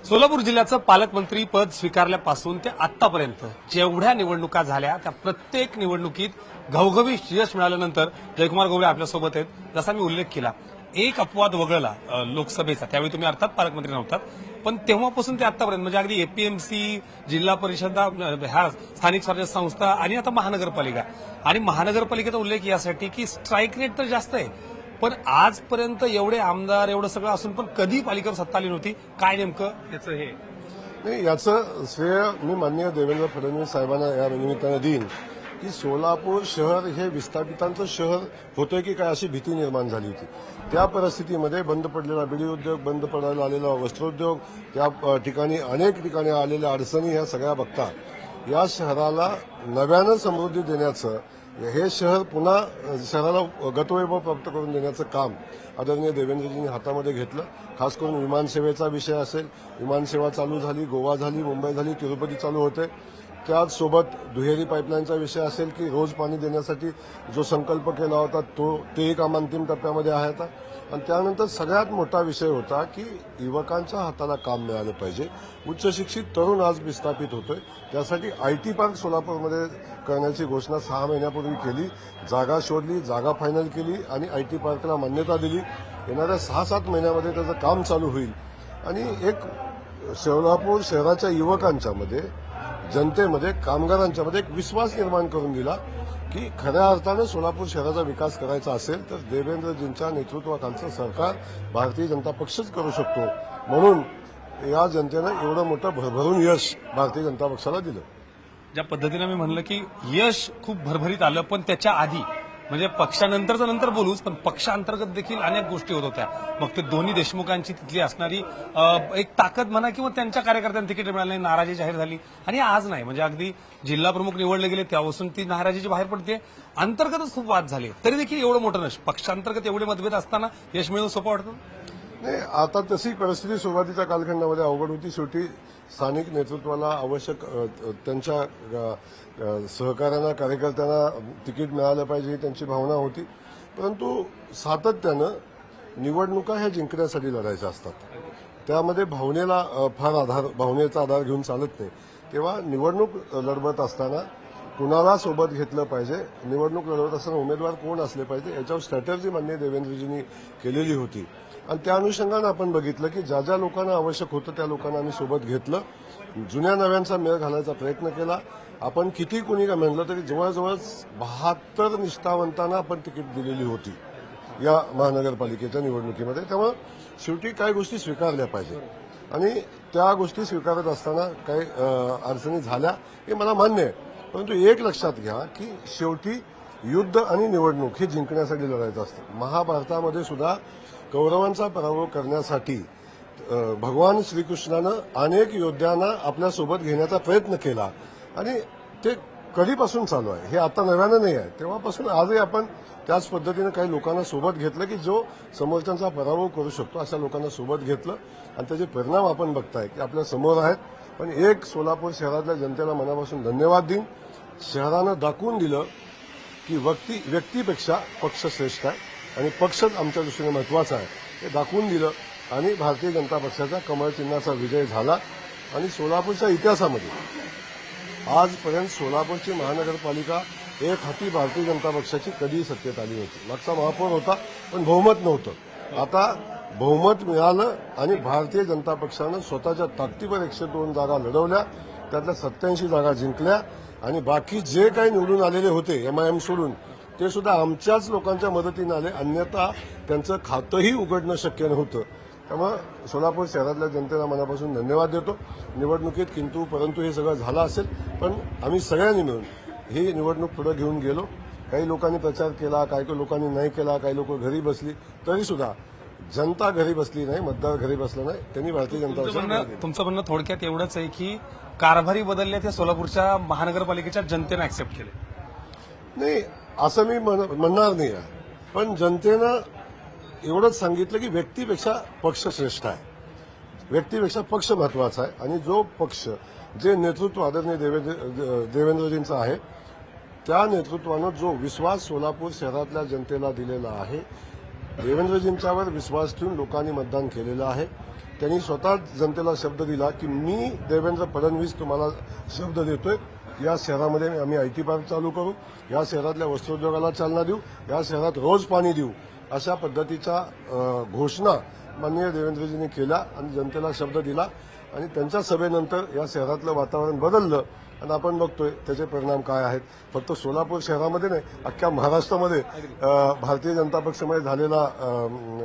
सोलापूर जिल्ह्याचं पालकमंत्री पद स्वीकारल्यापासून ते आतापर्यंत जेवढ्या निवडणुका झाल्या त्या प्रत्येक निवडणुकीत घवघवीत यश मिळाल्यानंतर जयकुमार गवळे आपल्यासोबत आहेत। जसा मी उल्लेख केला, एक अपवाद वगळला लोकसभेचा, त्यावेळी तुम्ही अर्थात पालकमंत्री नव्हतात, पण तेव्हापासून ते आतापर्यंत म्हणजे अगदी एपीएमसी, जिल्हा परिषद, ह्या स्थानिक स्वराज्य संस्था आणि आता महानगरपालिका, आणि महानगरपालिकेचा उल्लेख यासाठी की स्ट्राईक रेट तर जास्त आहे, पण आजपर्यंत एवढे आमदार एवढं सगळं असून पण कधी पालिकेवर सत्ता आली नव्हती। काय नेमकं याचं हे? नाही, याचं श्रेय मी माननीय देवेंद्र फडणवीस साहेबांना या निमित्तानं देईन की सोलापूर शहर हे विस्थापितांचं शहर होतंय की काय अशी भीती निर्माण झाली होती। त्या परिस्थितीमध्ये बंद पडलेला बिडी उद्योग, बंद पडायला आलेला वस्त्रोद्योग, त्या ठिकाणी अनेक ठिकाणी आलेल्या अडचणी ह्या सगळ्या बघता या शहराला नव्यानं समृद्धी देण्याचं, हे शहर पुन्हा शहराला गतवैभव प्राप्त करून देण्याचं काम आदरणीय देवेंद्रजींनी हातामध्ये घेतलं। खास करून विमानसेवेचा विषय असेल, विमानसेवा चालू झाली, गोवा झाली, मुंबई झाली, तिरुपती चालू होते। त्याचसोबत दुहेरी पाईपलाईनचा विषय असेल की रोज पाणी देण्यासाठी जो संकल्प केला होता ते काम अंतिम टप्प्यामध्ये आहे आता। आणि त्यानंतर सगळ्यात मोठा विषय होता की युवकांच्या हाताला काम मिळालं पाहिजे। उच्च शिक्षित तरुण आज विस्थापित होतोय, त्यासाठी आयटी पार्क सोलापूरमध्ये करण्याची घोषणा 6 महिन्यापूर्वी केली, जागा शोधली, जागा फायनल केली आणि आयटी पार्कला मान्यता दिली। येणाऱ्या 6-7 महिन्यामध्ये त्याचं काम चालू होईल आणि एक सोलापूर शहराच्या युवकांच्या मध्ये, जनतेमध्ये, कामगारांच्या मध्ये एक विश्वास निर्माण करून दिला की खऱ्या अर्थानं सोलापूर शहराचा विकास करायचा असेल तर देवेंद्रजींच्या नेतृत्वाखालचं सरकार भारतीय जनता पक्षच करू शकतो। म्हणून या जनतेनं एवढं मोठं भरभरून यश भारतीय जनता पक्षाला दिलं। ज्या पद्धतीने मी म्हणलं की यश खूप भरभरीत आलं, पण त्याच्या आधी म्हणजे पक्षानंतरचं नंतर बोलूच, पण पक्षांतर्गत देखील अनेक गोष्टी होत होत्या। मग ते दोन्ही देशमुखांची तिथली असणारी एक ताकद म्हणा किंवा त्यांच्या कार्यकर्त्यांना तिकीट मिळालं नाही, नाराजी जाहीर झाली, आणि आज नाही म्हणजे अगदी जिल्हा प्रमुख निवडले गेले त्यापासून ती नाराजीची बाहेर पडते। अंतर्गतच खूप वाद झाले, तरी देखील एवढं मोठं नश पक्षांतर्गत एवढे मतभेद असताना यश मिळवणं सोपं वाटतं? नाही, आता तशी परिस्थिती सुरुवातीच्या कालखंडामध्ये अवघड होती। शेवटी स्थानिक नेतृत्वाला आवश्यक त्यांच्या सहकाऱ्यांना, कार्यकर्त्यांना तिकीट मिळालं पाहिजे ही त्यांची भावना होती, परंतु सातत्यानं निवडणुका ह्या जिंकण्यासाठी लढायच्या असतात, त्यामध्ये भावनेचा आधार घेऊन चालत नाही। तेव्हा निवडणूक लढवत असताना कुणाला सोबत घेतलं पाहिजे, निवडणूक लढवत असताना उमेदवार कोण असले पाहिजे याच्यावर स्ट्रॅटेजी माननीय देवेंद्रजींनी केलेली होती। आणि त्या अनुषंगानं आपण बघितलं की ज्या ज्या लोकांना आवश्यक होतं त्या लोकांना आम्ही सोबत घेतलं, जुन्या नव्यांचा मेळ घालायचा प्रयत्न केला। आपण किती कुणी का म्हणलं तरी जवळजवळ 72 निष्ठावंतांना आपण तिकीट दिलेली होती या महानगरपालिकेच्या निवडणुकीमध्ये। त्यामुळे शेवटी काही गोष्टी स्वीकारल्या पाहिजेत आणि त्या गोष्टी स्वीकारत असताना काही अडचणी झाल्या हे मला मान्य आहे, परंतु एक लक्षात घ्या की शेवटी युद्ध आणि निवडणूक हे जिंकण्यासाठी लढायचं असतं। महाभारतामध्ये सुद्धा कौरवांचा पराभव करण्यासाठी भगवान श्रीकृष्णानं अनेक योद्ध्यांना आपल्यासोबत घेण्याचा प्रयत्न केला आणि ते कधीपासून चालू आहे, हे आता नव्यानं नाही आहे। तेव्हापासून आजही आपण त्याच पद्धतीनं काही लोकांना सोबत घेतलं की जो समोरच्यांचा पराभव करू शकतो अशा लोकांना सोबत घेतलं आणि त्याचे परिणाम आपण बघताय की आपल्या समोर आहेत। पण एक सोलापूर शहरातल्या जनतेला मनापासून धन्यवाद देईन, शहरानं दाखवून दिलं की व्यक्तीपेक्षा पक्ष श्रेष्ठ आहे आणि पक्षच आमच्या दृष्टीने महत्वाचा आहे हे दाखवून दिलं आणि भारतीय जनता पक्षाचा कमळ चिन्हाचा विजय झाला। आणि सोलापूरच्या इतिहासामध्ये आजपर्यंत सोलापूरची महानगरपालिका एक हाती भारतीय जनता पक्षाची कधीही सत्तेत आली नव्हती। मागचा महापौर होता पण बहुमत नव्हतं, आता बहुमत मिळालं आणि भारतीय जनता पक्षानं स्वतःच्या ताकदीवर 102 जागा लढवल्या, त्यातल्या 87 जागा जिंकल्या आणि बाकी जे काही निवडून आलेले होते एमआयएम सोडून ते सुद्धा आमच्याच लोकांच्या मदतीने आले, अन्यथा त्यांचं खातंही उघडणं शक्य नव्हतं। त्यामुळे सोलापूर शहरातल्या जनतेला मनापासून धन्यवाद देतो। निवडणुकीत किंतु परंतु हे सगळं झालं असेल, पण आम्ही सगळ्यांनी मिळून ही निवडणूक पुढे घेऊन गेलो। काही लोकांनी प्रचार केला, काही लोकांनी नाही केला, काही लोक घरी बसली, तरी सुद्धा जनता घरी बसली नाही, मतदार घरी बसला नाही, त्यांनी भारतीय जनता तुमचं म्हणणं थोडक्यात एवढंच आहे की कारभारी बदलल्या त्या सोलापूरच्या महानगरपालिकेच्या जनतेनं ऍक्सेप्ट केले? नाही, असं मी म्हणणार नाही आहे, पण जनतेनं एवढंच सांगितलं की व्यक्तीपेक्षा पक्ष श्रेष्ठ आहे, व्यक्तीपेक्षा पक्ष महत्वाचा आहे आणि जो पक्ष, जे नेतृत्व आदरणीय देवेंद्रजींचं आहे त्या नेतृत्वानं जो विश्वास सोलापूर शहरातल्या जनतेला दिलेला आहे, देवेंद्रजींच्यावर विश्वास ठेवून लोकांनी मतदान केलेलं आहे, त्यांनी स्वतः जनतेला शब्द दिला की मी देवेंद्र फडणवीस तुम्हाला शब्द देतोय, या शहरामध्ये आम्ही आयटी पार्क चालू करू, या शहरातल्या वस्त्रोद्योगाला चालना देऊ, या शहरात रोज पाणी देऊ, अशा पद्धतीच्या घोषणा माननीय देवेंद्रजींनी केल्या आणि जनतेला शब्द दिला. आणि त्यांच्या सभेनंतर या शहरातलं वातावरण बदललं आणि आपण बघतोय त्याचे परिणाम काय आहेत. फक्त सोलापूर शहरामध्ये नाही, अख्ख्या महाराष्ट्रामध्ये भारतीय जनता पक्षामध्ये झालेला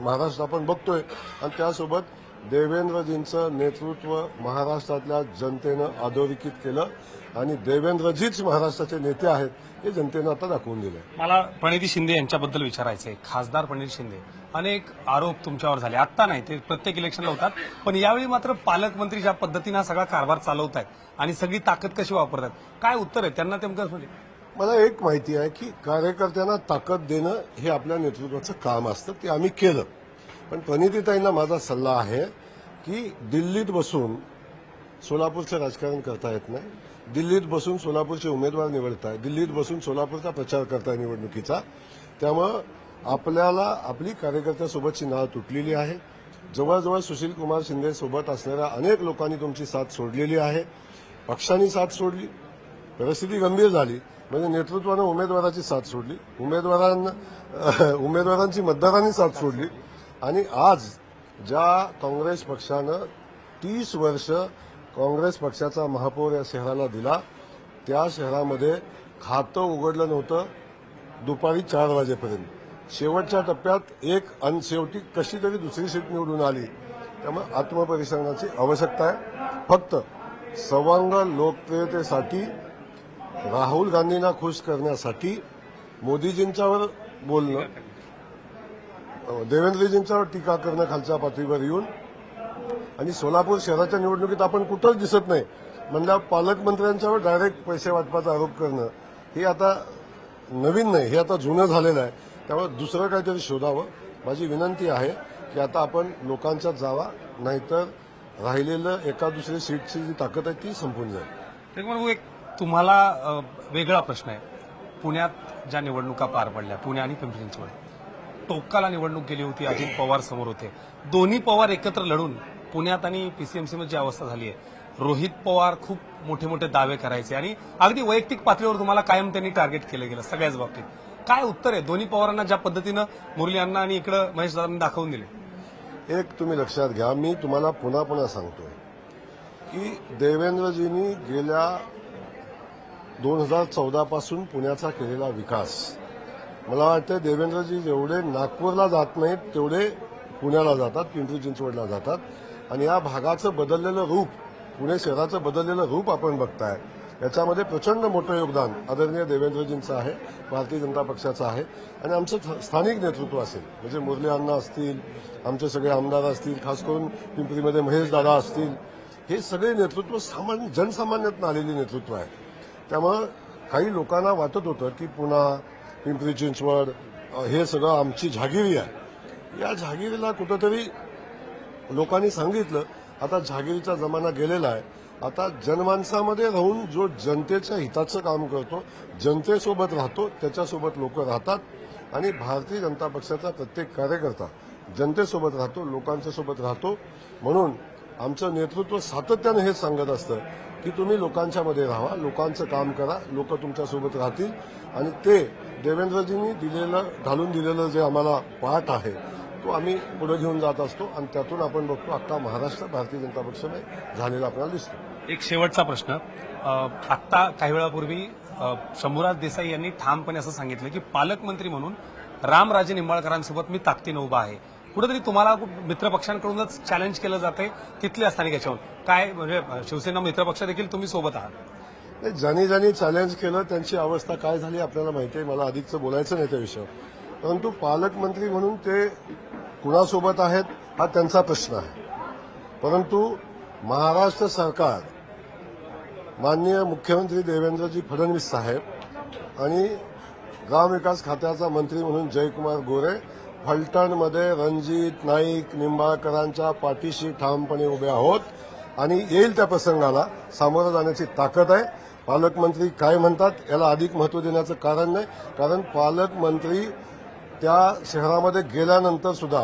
महाराष्ट्र आपण बघतोय. आणि त्यासोबत देवेंद्रजींचं नेतृत्व महाराष्ट्रातल्या जनतेनं अधोरेखित केलं आणि देवेंद्रजीच महाराष्ट्राचे नेते आहेत हे जनतेनं आता दाखवून दिलं. मला प्रणिती शिंदे यांच्याबद्दल विचारायचं आहे. खासदार प्रणिती शिंदे, अनेक आरोप तुमच्यावर झाले, आत्ता नाही ते प्रत्येक इलेक्शनला होतात, पण यावेळी मात्र पालकमंत्री ज्या पद्धतीनं हा सगळा कारभार चालवत आहेत आणि सगळी ताकद कशी वापरतात, काय उत्तर आहे त्यांना नेमकं? म्हणजे मला एक माहिती आहे की कार्यकर्त्यांना ताकद देणं हे आपल्या नेतृत्वाचं काम असतं, ते आम्ही केलं. पण प्रणितीताईंना माझा सल्ला आहे की दिल्लीत बसून सोलापूरचं राजकारण करता येत नाही, दिल्लीत बसून सोलापूरचे उमेदवार निवडताय, दिल्लीत बसून सोलापूरचा प्रचार करताय निवडणुकीचा. त्यामुळं आपल्याला आपली कार्यकर्त्यासोबतची नाळ तुटलेली आहे. जवळजवळ सुशीलकुमार शिंदे सोबत असणाऱ्या अनेक लोकांनी तुमची साथ सोडलेली आहे, पक्षांनी साथ सोडली, परिस्थिती गंभीर झाली म्हणजे नेतृत्वानं उमेदवाराची साथ सोडली, उमेदवारांची मतदारांनी साथ सोडली. आणि आज ज्या काँग्रेस पक्षानं 30 वर्ष काँग्रेस पक्षाचा महापौर या शहराला दिला, त्या शहरामध्ये खातं उघडलं नव्हतं दुपारी 4 वाजेपर्यंत. शेवटच्या टप्प्यात आणि शेवटी कशी तरी दुसरी सीट निवडून आली. त्यामुळे आत्मपरिश्रमाची आवश्यकता आहे. फक्त सवंग लोकप्रियतेसाठी, राहुल गांधींना खुश करण्यासाठी मोदीजींच्यावर बोलणं, देवेंद्रजींच्यावर टीका करणं खालच्या पातळीवर येऊन, आणि सोलापूर शहराच्या निवडणुकीत आपण कुठंच दिसत नाही म्हणल्या पालकमंत्र्यांच्यावर डायरेक्ट पैसे वाटपाचा आरोप करणं हे आता नवीन नाही, हे आता जुनं झालेलं आहे. त्यामुळे दुसरं काहीतरी शोधावं. माझी विनंती आहे की आता आपण लोकांच्यात जावा, नाहीतर राहिलेलं एका दुसरी सीटची जी ताकद आहे ती संपून जाईल. एक तुम्हाला वेगळा प्रश्न आहे. पुण्यात ज्या निवडणुका पार पडल्या, पुणे आणि पिंपरी चिंचवड, टोकाला निवडणूक गेली होती, अजित पवार समोर होते, दोन्ही पवार एकत्र लढून पुण्यात आणि पीसीएमसीमध्ये जी अवस्था झाली आहे, रोहित पवार खूप मोठे मोठे दावे करायचे आणि अगदी वैयक्तिक पातळीवर तुम्हाला कायम त्यांनी टार्गेट केलं गेलं सगळ्याच बाबतीत. काय उत्तर आहे दोन्ही पवारांना ज्या पद्धतीनं मुरली अण्णा आणि इकडं महेश दादांनी दाखवून दिले? एक तुम्ही लक्षात घ्या, मी तुम्हाला पुन्हा पुन्हा सांगतोय की देवेंद्रजींनी गेल्या 2014 पासून पुण्याचा केलेला विकास, मला वाटतं देवेंद्रजी जेवढे नागपूरला जात नाहीत तेवढे पुण्याला जातात, पिंपरी चिंचवडला जातात. आणि या भागाचं बदललेलं रूप, पुणे शहराचं बदललेलं रूप आपण बघताय. याच्यामध्ये प्रचंड मोठं योगदान आदरणीय देवेंद्रजींचं आहे, भारतीय जनता पक्षाचं आहे. आणि आमचं स्थानिक नेतृत्व असेल म्हणजे मुरली अण्णा असतील, आमचे सगळे आमदार असतील, खास करून पिंपरीमध्ये महेश दादा असतील, हे सगळे नेतृत्व जनसामान्यातून आलेले नेतृत्व आहे. त्यामुळं काही लोकांना वाटत होतं की पुन्हा पिंपरी चिंचवड हे सगळं आमची जहागिरी आहे. या जहागिरीला कुठंतरी लोकांनी सांगितलं आता जहागिरीचा जमाना गेलेला आहे. आता जनमानसामध्ये राहून जो जनतेच्या हिताचं काम करतो, जनतेसोबत राहतो, त्याच्यासोबत लोक राहतात. आणि भारतीय जनता पक्षाचा प्रत्येक कार्यकर्ता जनतेसोबत राहतो, लोकांच्या सोबत राहतो. म्हणून आमचं नेतृत्व सातत्यानं हेच सांगत असतं की तुम्ही लोकांच्या मध्ये राहा, लोकांचं काम करा, लोक तुमच्यासोबत राहतील. आणि ते देवेंद्रजींनी घालून दिलेलं जे आम्हाला पाठ आहे तो आम्ही पुढे घेऊन जात असतो. आणि त्यातून आपण बघतो अख्खा महाराष्ट्र भारतीय जनता पक्षाने झालेला आपल्याला दिसतो. एक शेवटचा प्रश्न. आत्ता काही वेळापूर्वी शंभूराज देसाई यांनी ठामपणे असं सांगितलं की पालकमंत्री म्हणून रामराजे निंबाळकरांसोबत मी ताकदीनं उभा आहे. कुठेतरी तुम्हाला मित्रपक्षांकडूनच चॅलेंज केलं जाते तिथल्या स्थानिक याच्यावर काय, म्हणजे शिवसेना मित्रपक्ष देखील तुम्ही सोबत आहात? ज्यांनी ज्यांनी चॅलेंज केलं त्यांची अवस्था काय झाली आपल्याला माहिती आहे. मला अधिकचं बोलायचं नाही त्या विषयावर. परंतु पालकमंत्री म्हणून ते कुणासोबत आहेत हा त्यांचा प्रश्न आहे. परंतु महाराष्ट्र सरकार, माननीय मुख्यमंत्री देवेंद्रजी फडणवीस साहेब आणि ग्रामविकास खात्याचा मंत्री म्हणून जयकुमार गोरे फलटणमध्ये रणजित नाईक निंबाळकरांच्या पाठीशी ठामपणे उभे आहोत. आणि येईल त्या प्रसंगाला सामोरं जाण्याची ताकद आहे. पालकमंत्री काय म्हणतात याला अधिक महत्व देण्याचं कारण नाही, कारण पालकमंत्री त्या शहरामध्ये गेल्यानंतर सुद्धा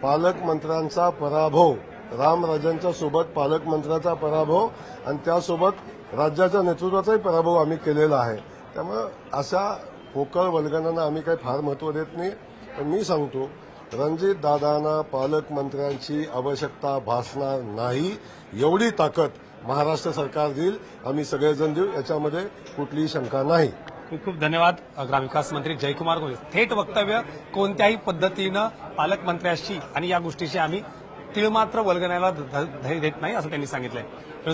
पालकमंत्र्यांचा पराभव रामराजांच्या सोबत पालकमंत्र्याचा पराभव आणि त्यासोबत राज्याच्या नेतृत्वाचाही पराभव आम्ही केलेला आहे. त्यामुळे अशा पोकळ वल्गनांना आम्ही काही फार महत्व देत नाही. पण मी सांगतो, रणजित दादांना पालकमंत्र्यांची आवश्यकता भासणार नाही, एवढी ताकद महाराष्ट्र सरकार देईल, आम्ही सगळेजण देऊ, याच्यामध्ये कुठलीही शंका नाही. खूप खूप धन्यवाद. ग्रामविकास मंत्री जयकुमार गोरे. थेट वक्तव्य कोणत्याही पद्धतीनं पालकमंत्र्याशी आणि या गोष्टीशी आम्ही तिळमात्र वल्गनाला धैर्य देत नाही, असं त्यांनी सांगितलंय.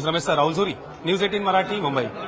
रमेश राहुल झुरी, न्यूज 18 मराठी, मुंबई.